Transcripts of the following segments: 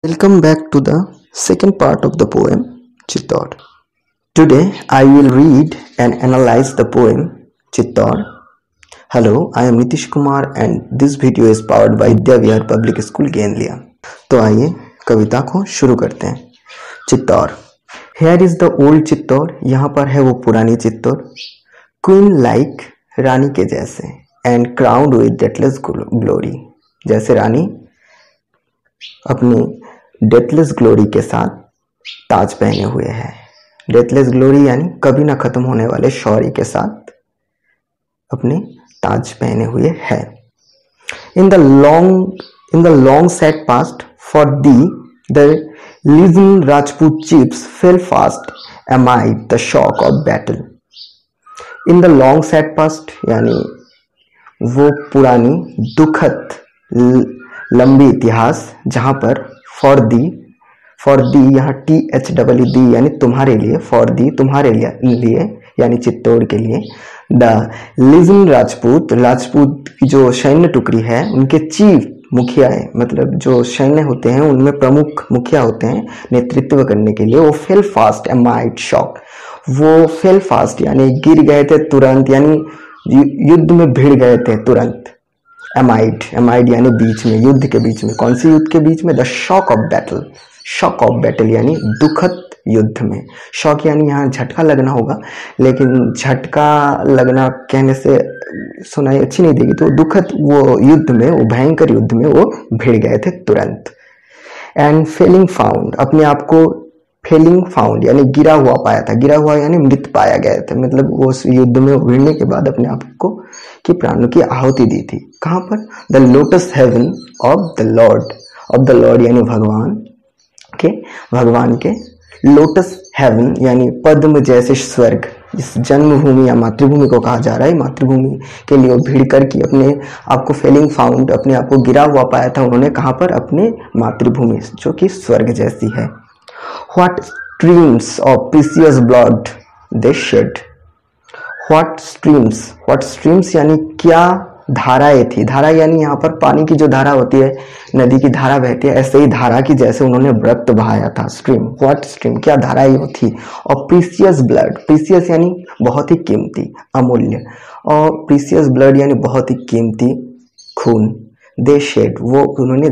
Welcome back to the second part of the poem Chittor. Today I will read and analyze the poem Chittor. Hello, I am Nitish Kumar and this video is powered by Vidya Vihar Public School Genlia. तो आइए कविता को शुरू करते हैं। Chittor. Here is the old Chittor, यहाँ पर है वो पुरानी चित्तौर, क्वीन लाइक रानी के जैसे, and crowned with deathless glory, जैसे रानी अपनी डेथलेस ग्लोरी के साथ ताज पहने हुए है। डेथलेस ग्लोरी यानी कभी ना खत्म होने वाले शौर्य के साथ अपने ताज पहने हुए है। In the long sad past for the लिजन Rajput chips fail fast amid the shock of battle. In the long sad past यानी वो पुरानी दुखद लंबी इतिहास जहां पर फॉर दी यहाँ THED यानी तुम्हारे लिए, फॉर दी तुम्हारे लिए यानी चित्तौड़ के लिए। द लिजन राजपूत की जो सैन्य टुकड़ी है उनके चीफ मुखिया है, मतलब जो सैन्य होते हैं उनमें प्रमुख मुखिया होते हैं नेतृत्व करने के लिए। वो फेल फास्ट एमाइड शॉक, वो फेल फास्ट यानी गिर गए थे तुरंत, यानी युद्ध में भिड़ गए थे तुरंत। एमाइड यानी बीच में, युद्ध के बीच में। कौन सी युद्ध के बीच में? द शॉक ऑफ बैटल यानी दुखद युद्ध में। शॉक यानी यहाँ झटका लगना होगा, लेकिन झटका लगना कहने से सुनाई अच्छी नहीं देगी, तो दुखद वो युद्ध में, वो भयंकर युद्ध में वो भिड़ गए थे तुरंत। एंड फेलिंग फाउंड, अपने आप को फेलिंग फाउंड यानी गिरा हुआ पाया था, गिरा हुआ यानी मृत पाया गया था, मतलब वो उस युद्ध में भिड़ने के बाद अपने आप को कि प्राणों की आहुति दी थी। कहाँ पर? The lotus haven of the lord यानी भगवान के लोटस हेवन यानी पद्म जैसे स्वर्ग, इस जन्मभूमि या मातृभूमि को कहा जा रहा है। मातृभूमि के लिए भीड़ कर की अपने आप को फेलिंग फाउंड, अपने आप को गिरा हुआ पाया था उन्होंने। कहाँ पर? अपने मातृभूमि जो कि स्वर्ग जैसी है। What streams of precious blood they shed. What streams यानी क्या धाराएं थी। धारा यानी यहाँ पर पानी की जो धारा होती है, नदी की धारा बहती है, ऐसे ही धारा की जैसे उन्होंने रक्त बहाया था। स्ट्रीम, व्हाट स्ट्रीम, क्या धाराएं थी। और प्रीसियस ब्लड, प्रीसियस यानी बहुत ही कीमती, अमूल्य, और प्रीसियस ब्लड यानी बहुत ही कीमती खून। दे शेड, वो उन्होंने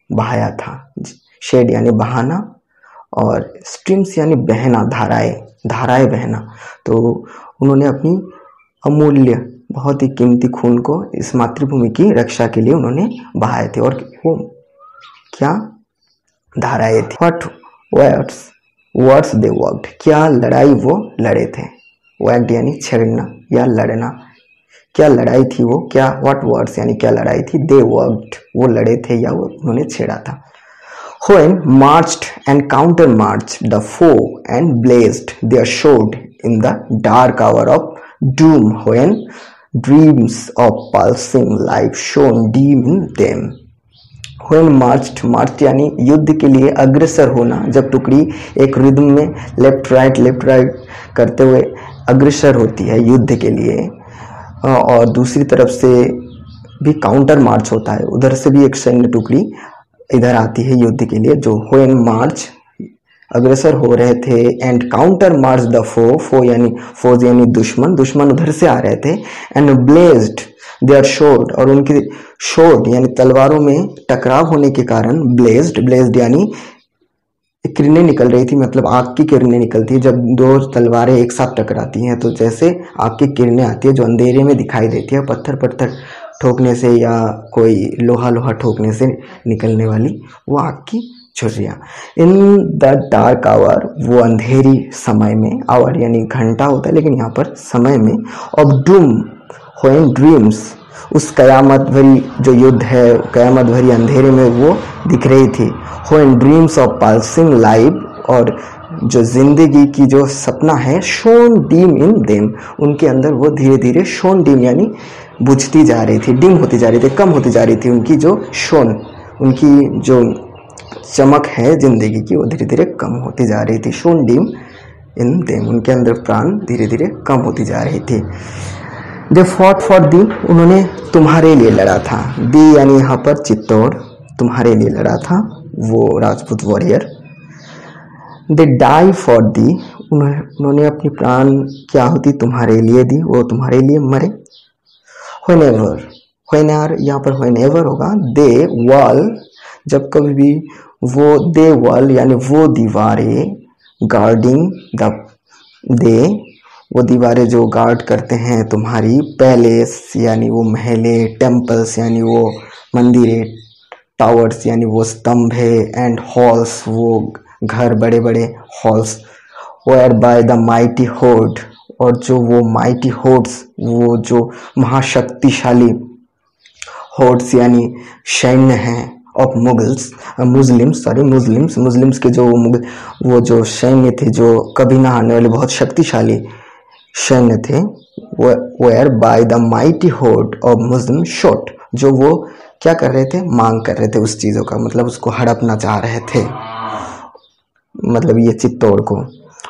बहाया था। शेड यानी बहाना, और स्ट्रीम्स यानी बहना, धाराएं बहना। तो उन्होंने अपनी अमूल्य बहुत ही कीमती खून को इस मातृभूमि की रक्षा के लिए उन्होंने बहाए थे। और वो क्या धाराएं थी। व्हाट वर्ड्स दे वर्क्ड, क्या लड़ाई वो लड़े थे। वर्क्ड यानी छेड़ना या लड़ना, क्या लड़ाई थी वो, क्या व्हाट वर्ड्स यानी क्या लड़ाई थी। दे वर्क्ड, वो लड़े थे या वो उन्होंने छेड़ा था। When marched and counter-marched the foe and blazed their sword in the dark hour of doom, when dreams of pulsing life shone dim in them. When marched यानी युद्ध के लिए अग्रसर होना, जब टुकड़ी एक रिदम में लेफ्ट राइट करते हुए अग्रसर होती है युद्ध के लिए, और दूसरी तरफ से भी काउंटर मार्च होता है, उधर से भी एक सैन्य टुकड़ी इधर आती है युद्ध के लिए। जो व्हेन मार्च अग्रसर हो रहे थे, एंड काउंटर मार्च द फो यानी फौज यानी दुश्मन उधर से आ रहे थे। एंड ब्लेज्ड देयर शोर्ड, और उनकी शोर्ड यानी तलवारों में टकराव होने के कारण ब्लेज्ड यानी किरणें निकल रही थी, मतलब आग की किरणें निकलती है जब दो तलवारें एक साथ टकराती हैं, तो जैसे आग की किरणें आती है जो अंधेरे में दिखाई देती है, पत्थर ठोकने से या कोई लोहा ठोकने से निकलने वाली वो आग की छुरियां। इन द डार्क आवर, वो अंधेरी समय में, आवर यानी घंटा होता है लेकिन यहाँ पर समय में। ऑफ डूम, व्हेन ड्रीम्स, उस कयामत भरी जो युद्ध है, कयामत भरी अंधेरे में वो दिख रही थी। When dreams of pulsing life, और जो जिंदगी की जो सपना है, शोन डीम इन देम, उनके अंदर वो धीरे धीरे शोन डीम यानी बुझती जा रही थी, डिम होती जा रही थी, कम होती जा रही थी। उनकी जो शोन, उनकी जो चमक है जिंदगी की, वो धीरे धीरे कम होती जा रही थी। शोन डीम इन देम, उनके अंदर प्राण धीरे धीरे कम होती जा रही थी। दे फॉट फॉर दी, उन्होंने तुम्हारे लिए लड़ा था। दी यानी यहाँ पर चित्तौड़, तुम्हारे लिए लड़ा था। वो Rajput warrior. They die for दी, उन्होंने अपनी प्राण क्या होती तुम्हारे लिए दी, वो तुम्हारे लिए मरे। व्हेनेवर, व्हेनेवर यहाँ पर व्हेनेवर होगा। दे वॉल, जब कभी भी वो दे वॉल यानी वो दीवारें, गार्डिंग द, दे वो दीवारें जो गार्ड करते हैं तुम्हारी, पैलेस यानी वो महले, टेम्पल्स यानी वो मंदिरें, टावर्स यानी वो स्तंभ है, एंड हॉल्स वो घर, बड़े बड़े halls, where by the mighty horde, और जो वो माइटी होड्स, वो जो महाशक्तिशाली होड्स यानी सैन्य हैं ऑफ मुगल्स, मुस्लिम्स के जो वो जो सैन्य थे, जो कभी ना हारने वाले बहुत शक्तिशाली सैन्य थे, वेयर बाय द माइटी होड ऑफ मुस्लिम शॉट, जो वो क्या कर रहे थे, मांग कर रहे थे उस चीज़ों का, मतलब उसको हड़पना चाह रहे थे, मतलब ये चित्तौड़ को।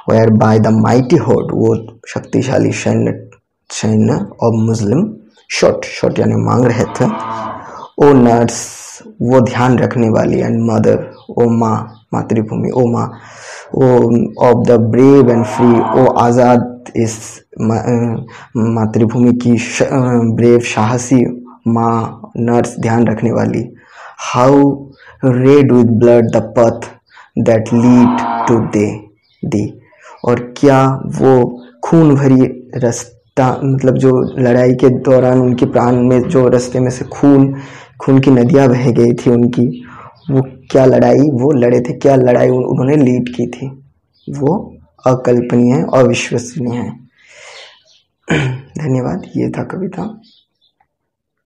वेयर बाय द माइटी होड, वो शक्तिशाली सैन्य ऑफ मुस्लिम शॉट यानी मांग रहे थे। ओ नर्स, वो ध्यान रखने वाली, एंड मदर, ओ माँ, मातृभूमि, ओ माँ, o of the brave and free, ओ आज़ाद इस मातृभूमि की ब्रेव साहसी माँ, नर्स ध्यान रखने वाली। How red with blood the path that lead to the, और क्या वो खून भरी रास्ता, मतलब जो लड़ाई के दौरान उनके प्राण में जो रास्ते में से खून की नदियां बह गई थी उनकी, वो क्या लड़ाई वो लड़े थे, क्या लड़ाई उन्होंने लीड की थी, वो अकल्पनीय, अविश्वसनीय है। धन्यवाद। ये था कविता।